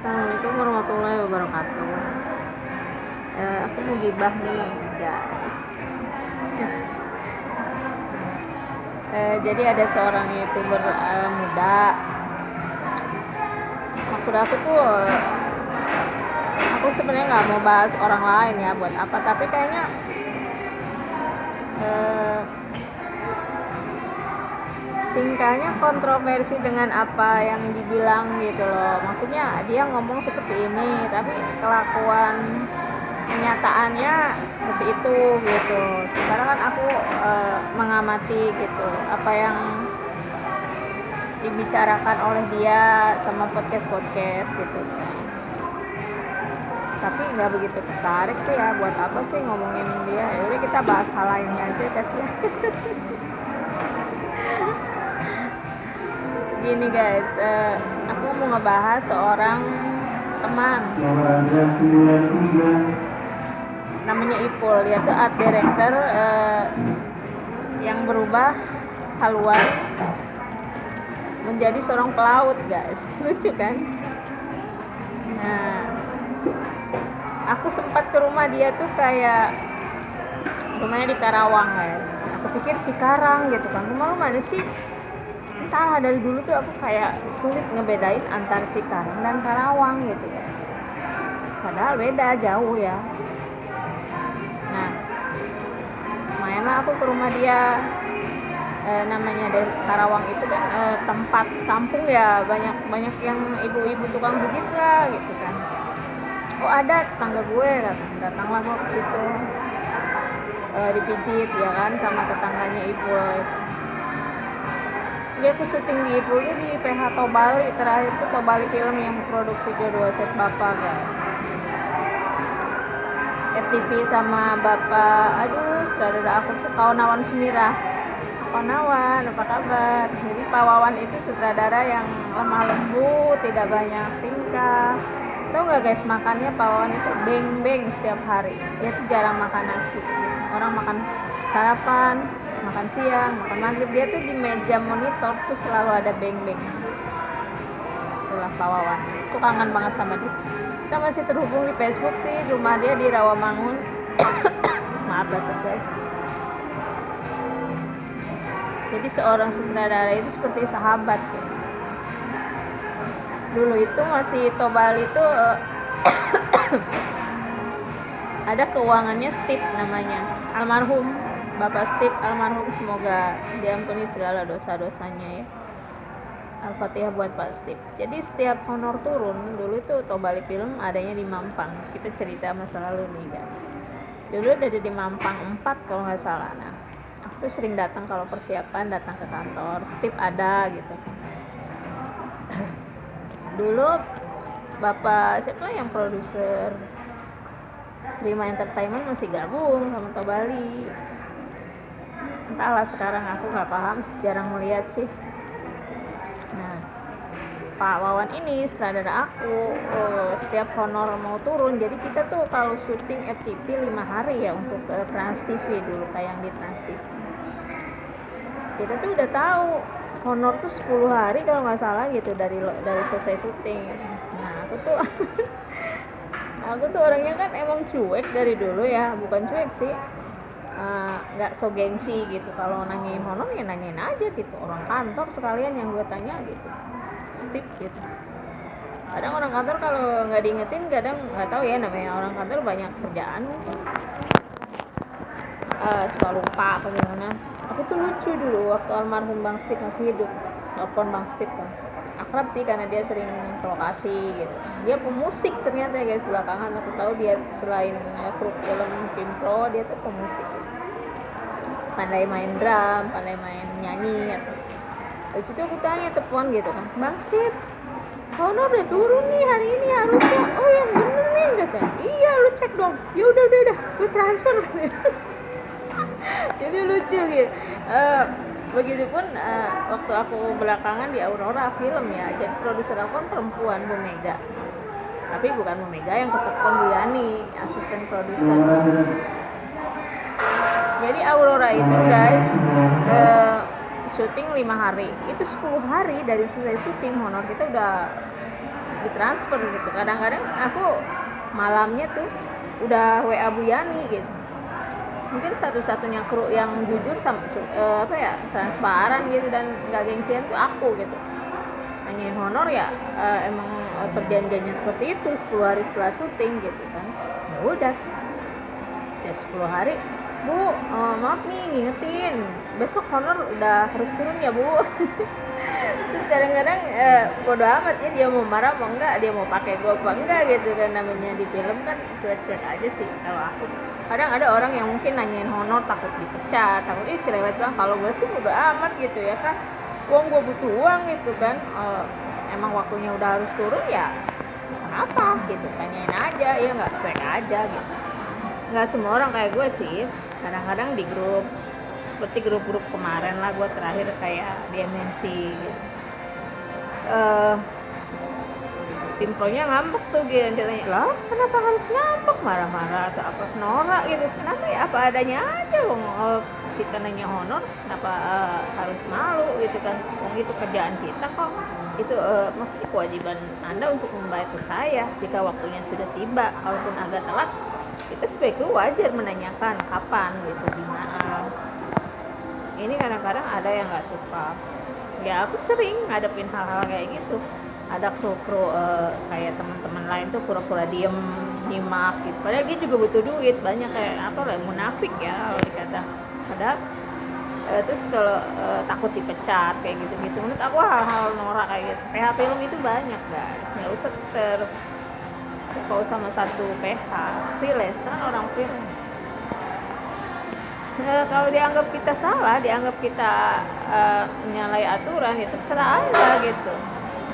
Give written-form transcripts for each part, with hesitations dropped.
Assalamualaikum warahmatullahi wabarakatuh. Aku mau gibah nih guys. Jadi ada seorang youtuber muda. Maksud aku tuh aku sebenarnya nggak mau bahas orang lain ya, buat apa, tapi kayaknya tingkahnya kontroversi dengan apa yang dibilang gitu loh. Maksudnya dia ngomong seperti ini, tapi kelakuan kenyataannya seperti itu gitu. Sekarang kan aku mengamati gitu apa yang dibicarakan oleh dia sama podcast gitu. Tapi nggak begitu tertarik sih ya, buat apa sih ngomongin dia. Yaudah kita bahas hal lainnya aja, kasihan. Gini guys, aku mau ngebahas seorang teman namanya Ipul. Dia tuh art director yang berubah haluan menjadi seorang pelaut guys. Lucu kan? Nah, aku sempat ke rumah dia tuh, kayak rumahnya di Karawang guys. Aku pikir Cikarang gitu kan, rumah lu mana sih? Entahlah, dari dulu tuh aku kayak sulit ngebedain antara Cikarang dan Karawang gitu guys, padahal beda jauh ya. Nah, mainlah aku ke rumah dia. Namanya dari Karawang itu kan tempat kampung ya, banyak yang ibu-ibu tukang pijit nggak gitu kan. Oh ada, tetangga gue datanglah gue ke situ, dipijit ya kan sama tetangganya Ipul. Dia tuh syuting di Ipul tuh di PH Tobali, terakhir tuh Tobali Film yang produksi kedua set bapak kan. FTV sama bapak, aduh saudara aku tuh Kaonawan Sumirah. Kaonawan, apa kabar? Jadi Pak Wawan itu sutradara yang lemah lembut, tidak banyak tingkah. Tau nggak guys, makannya Pak Wawan itu beng-beng setiap hari. Dia tuh jarang makan nasi. Orang makan sarapan, makan siang, makan maghrib, dia tuh di meja monitor tuh selalu ada beng-beng. Itulah Pak Wawan. Itu kangen banget sama dia. Kita masih terhubung di Facebook sih, rumah dia di Rawamangun. Maaf banget guys. Jadi seorang sutradara itu seperti sahabat guys. Dulu itu masih Tobali itu ada keuangannya Steve namanya, almarhum Bapak Steve almarhum, semoga diampuni segala dosa-dosanya ya. Al-Fatihah buat Pak Steve. Jadi setiap honor turun, dulu itu Tobali Film adanya di Mampang. Kita cerita masa lalu nih kan. Dulu ada di Mampang 4 kalau nggak salah. Nah, aku tuh sering datang kalau persiapan, datang ke kantor Steve ada gitu. Dulu Bapak siapa yang produser Prima Entertainment masih gabung sama Tobali. Entahlah sekarang aku nggak paham, jarang melihat sih. Nah, Pak Wawan ini sutradara aku, setiap honor mau turun, jadi kita tuh kalau syuting FTV 5 hari ya untuk Trans TV dulu, tayang di Trans TV. Kita tuh udah tahu honor tuh 10 hari kalau nggak salah gitu dari selesai syuting. Nah, aku tuh orangnya kan emang cuek dari dulu ya, bukan cuek sih, nggak so gengsi gitu. Kalau nanyain honor ya nanyain aja gitu, orang kantor sekalian yang gue tanya gitu, Steve gitu. Kadang orang kantor kalau nggak diingetin, kadang nggak tahu ya, namanya orang kantor banyak kerjaan mungkin, suka lupa apa gimana. Aku tuh lucu dulu waktu almarhum Bang Steve masih hidup, telepon Bang Steve kan, akrab sih karena dia sering ke lokasi gitu. Dia pemusik ternyata ya guys, belakangan aku tahu dia selain kru film pro, dia tuh pemusik, pandai main drum, pandai main nyanyi gitu. Habis itu aku tanya, telepon gitu kan, Bang Steve, honor udah turun nih hari ini harusnya. Oh yang bener nih katanya. Iya lu cek dong. Ya udah gue transfer katanya. Jadi lucu gitu. Begitupun waktu aku belakangan di Aurora Film ya, jadi produser aku kan perempuan, Bu Mega. Tapi bukan Bu Mega yang ketelepon, Bu Yani, asisten produser. Jadi Aurora itu guys, syuting 5 hari, itu 10 hari dari selesai syuting honor kita udah ditransfer gitu. Kadang-kadang aku malamnya tuh udah WA Bu Yani gitu. Mungkin satu-satunya kru yang jujur sama transparan gitu dan nggak gengsian tuh aku gitu. Nanyain honor ya emang perjanjiannya seperti itu, 10 hari setelah syuting gitu kan. Ya udah, tiap 10 hari, Bu, maaf nih ngingetin, besok honor udah harus turun ya Bu. Terus kadang-kadang bodo amat ya, dia mau marah mau enggak, dia mau pakai gue apa enggak gitu kan. Namanya di film kan cuek-cuek aja sih kalau aku. Kadang ada orang yang mungkin nanyain honor takut dipecat, takut cerewet bang. Kalau gue sih bodo amat gitu ya kan, uang gue butuh uang gitu kan. Emang waktunya udah harus turun ya kenapa gitu, tanyain aja ya, nggak cuek aja gitu. Nggak semua orang kayak gue sih, kadang-kadang di grup seperti grup-grup kemarin lah, gue terakhir kayak di MNC gitu. Timpronya ngambek tuh gitu, ditanya lah kenapa harus ngambek, marah-marah atau apa, norak gitu. Kenapa ya, apa adanya aja wong, kita nanya honor kenapa harus malu gitu kan, wong itu kerjaan kita kok, itu maksudnya kewajiban Anda untuk membayar ke saya jika waktunya sudah tiba. Kalaupun agak telat, kita sebaiknya wajar menanyakan kapan gitu, gimana. Ini kadang-kadang ada yang nggak suka, ya aku sering ngadepin hal-hal kayak gitu. Ada kru kayak teman-teman lain tuh pura-pura diem nyimak gitu, padahal dia juga butuh duit. Banyak kayak apa lah, munafik ya kalau dikata. Padahal terus kalau takut dipecat kayak gitu-gitu, menurut aku hal-hal norak kayak gitu. PH film itu banyak guys, nggak usah terpaut sama satu PH. Freelance kan orang freelance. Kalau dianggap kita salah, dianggap kita menyalahi aturan, ya terserah Anda gitu.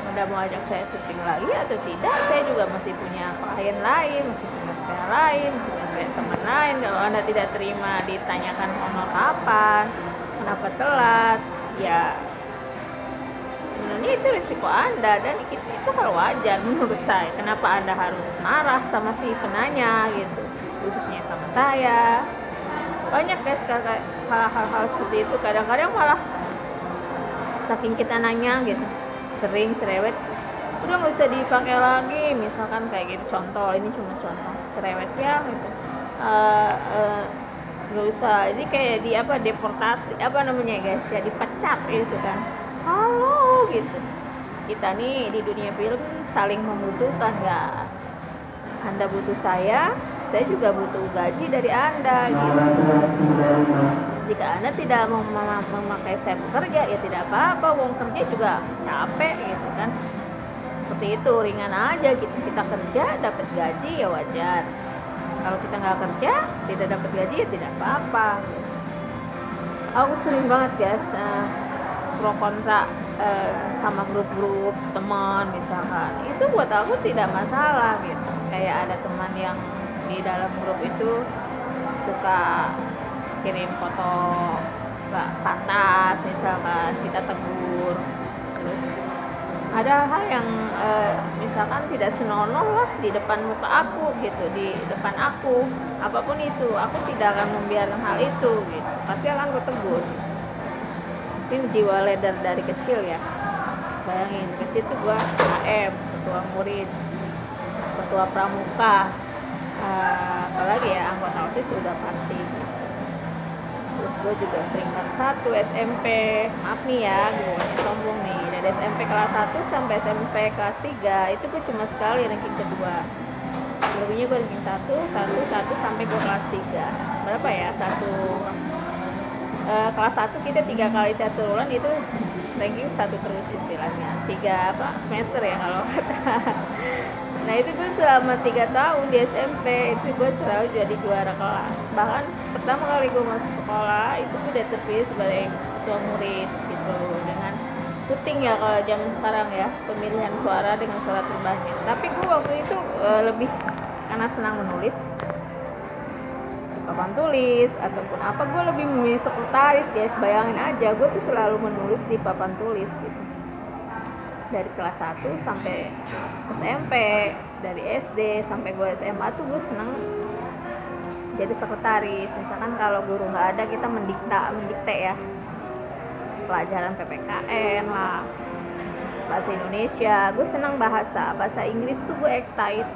Anda mau ajak saya syuting lagi atau tidak, saya juga masih punya klien lain, masih punya PH lain, masih punya teman lain. Kalau Anda tidak terima, ditanyakan honor kapan, kenapa telat, ya sebenarnya itu risiko Anda, dan itu hal wajar menurut saya. Kenapa Anda harus marah sama si penanya gitu, khususnya sama saya. Banyak guys hal-hal seperti itu. Kadang-kadang malah saking kita nanya gitu, sering cerewet, udah nggak usah dipakai lagi, misalkan kayak gitu. Contoh, ini cuma contoh cerewet ya gitu, nggak usah, ini kayak di deportasi namanya guys ya, dipecat gitu kan. Halo gitu, kita nih di dunia film saling membutuhkan guys. Anda butuh saya juga butuh gaji dari Anda gitu. Jika Anda tidak mau memakai saya bekerja, ya tidak apa-apa, wong kerja juga capek gitu kan. Seperti itu, ringan aja gitu. Kita kerja dapat gaji ya wajar. Kalau kita nggak kerja tidak dapat gaji ya tidak apa-apa. Aku sering banget guys pro kontra sama grup-grup teman misalkan. Itu buat aku tidak masalah gitu. Kayak ada teman yang di dalam grup itu suka kirim foto pantas misalkan, kita tegur. Terus ada hal yang misalkan tidak senonoh lah di depan muka aku gitu, di depan aku, apapun itu, aku tidak akan membiarkan hal itu gitu, pasti akan aku tegur. Ini jiwa leader dari kecil ya, bayangin kecil tuh gua AM, ketua murid, ketua pramuka, apalagi ya anggota OSIS sudah pasti. Terus gue juga peringkat 1 SMP, maaf nih ya, gue sombong nih, dari SMP kelas 1 sampai SMP kelas 3 itu gue cuma sekali ranking kedua. Lebihnya gue ranking 1 sampai gue kelas 3. Berapa ya? Kelas 1 kita 3 kali caturan, itu ranking 1 terus istilahnya. 3 semester ya kalau kata. Nah itu gue selama 3 tahun di SMP itu gue selalu jadi juara kelas. Bahkan pertama kali gue masuk sekolah itu gue udah terpilih sebagai ketua murid gitu, dengan puting ya kalau zaman sekarang ya, pemilihan suara dengan suara terbanyak. Tapi gue waktu itu lebih karena senang menulis di papan tulis ataupun apa, gue lebih memilih sekretaris guys. Bayangin aja, gue tuh selalu menulis di papan tulis gitu. Dari kelas 1 sampai SMP, dari SD sampai gue SMA tuh gue seneng jadi sekretaris. Misalkan kalau guru nggak ada, kita mendikte ya, pelajaran PPKN lah, bahasa Indonesia. Gue senang bahasa Inggris tuh. Gue excited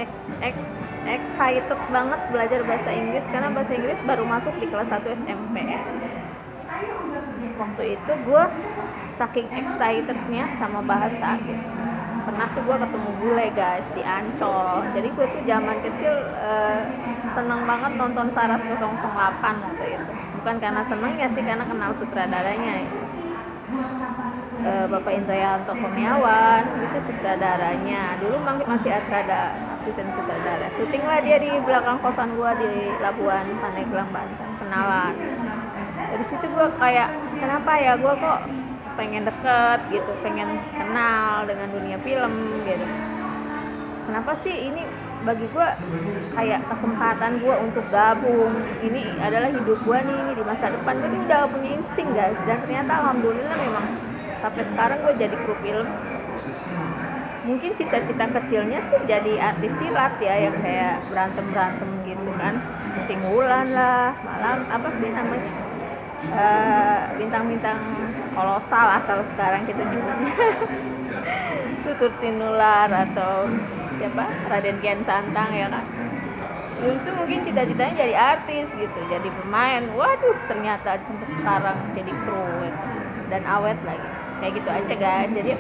banget belajar bahasa Inggris karena bahasa Inggris baru masuk di kelas 1 SMP. Waktu itu gue saking excitednya sama bahasa gitu. Pernah tuh gue ketemu bule guys di Ancol. Jadi gue tuh zaman kecil seneng banget nonton Saras 008 waktu itu. Bukan karena senengnya sih, karena kenal sutradaranya ya. Bapak Indrayanto Kurniawan itu sutradaranya. Dulu masih asisten sutradara. Syuting lah dia di belakang kosan gua di Labuan Pandeglang, Banten. Kenalan. Dari situ gua kayak kenapa ya gua kok pengen deket gitu, pengen kenal dengan dunia film gitu. Kenapa sih ini bagi gue kayak kesempatan gue untuk gabung, ini adalah hidup gue nih, ini di masa depan. Gue udah punya insting guys, dan ternyata alhamdulillah memang sampai sekarang gue jadi kru film. Mungkin cita-cita kecilnya sih jadi artis silat ya, yang kayak berantem gitu kan, Puting Wulan lah, malam apa sih namanya, bintang-bintang kolosal lah kalau sekarang kita nyebutnya. Tutur Tinular atau siapa, Raden Kian Santang ya kan. Itu mungkin cita-citanya jadi artis gitu, jadi pemain. Waduh, ternyata sampai sekarang jadi kru gitu. Dan awet lagi. Kayak gitu aja guys. Jadi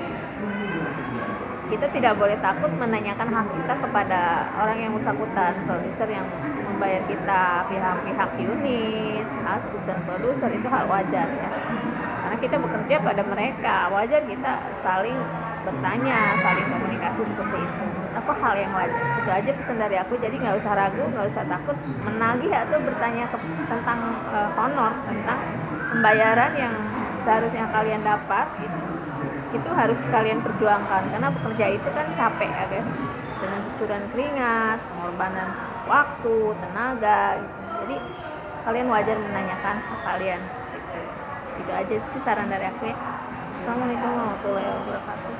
kita tidak boleh takut menanyakan hak kita kepada orang yang bersangkutan, produser yang membayar kita, pihak-pihak unit, asisten produser, itu hal wajar ya. Karena kita bekerja pada mereka, wajar kita saling bertanya, saling komunikasi seperti itu. Apa hal yang wajar? Itu aja pesan dari aku. Jadi nggak usah ragu, nggak usah takut menagih atau bertanya tentang honor, tentang pembayaran yang seharusnya kalian dapat gitu. Itu harus kalian perjuangkan, karena bekerja itu kan capek ya guys, dengan cucuran keringat, pengorbanan waktu, tenaga gitu. Jadi kalian wajar menanyakan hak kalian gitu. Itu aja sih saran dari aku ya. Assalamualaikum warahmatullahi wabarakatuh.